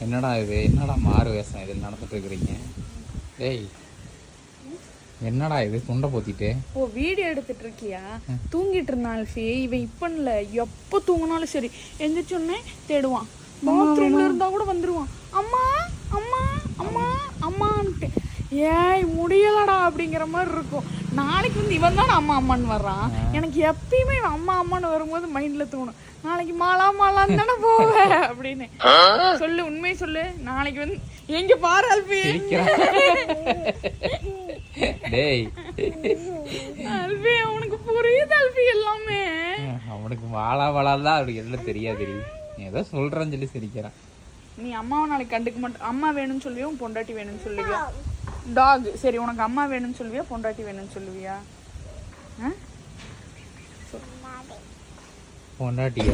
என்னடா இது, என்னடா மாறு வேஷம் இதில் நடந்துட்டு இருக்கிறீங்க? டேய் என்னடா இது துண்டை போத்திட்டு? ஓ வீடியோ எடுத்துட்டு இருக்கியா? தூங்கிட்டு இருந்தான் அல்ஃபி. இவன் இப்பன்ல எப்போ தூங்கினாலும் சரி எந்திரிச்சோடனே தேடுவான். பாத்ரூம்ல இருந்தா கூட வந்துருவான். அம்மா அம்மா அம்மா அம்மான்ட்டு. ஏய் முடியலடா அப்படிங்கிற மாதிரி இருக்கும். நாளைக்கு வந்து இவன் தான் அம்மா அம்மான்னு வர்றான். எனக்கு எப்பயுமே இவன் அம்மா அம்மான்னு வரும்போது மைண்ட்ல தோணும், நாளைக்கு மாலா மாலான்னு தானே போவேன் அப்படின்னு. சொல்லு உண்மையை சொல்லு. நாளைக்கு வந்து எங்க பாரு அல்ஃபி. டேய் அல்ஃபி அவனுக்கு புரியுது அல்ஃபி எல்லாமே. அவனுக்கு வாழா வாழாதான் அப்படி எல்லாம் தெரியாது. ஏதோ சொல்றேன்னு சொல்லி சிரிக்கிறான். நீ அம்மாவை நாளைக்கு கண்டுக்க மாட்டேன். அம்மா வேணும்னு சொல்லுவியா பொண்டாட்டி வேணும்னு சொல்லுவியா? டாக் சரி, உனக்கு அம்மா வேணும்னு சொல்லுவியா பொண்டாட்டி வேணும்னு சொல்லுவியா? பொண்டாட்டியா?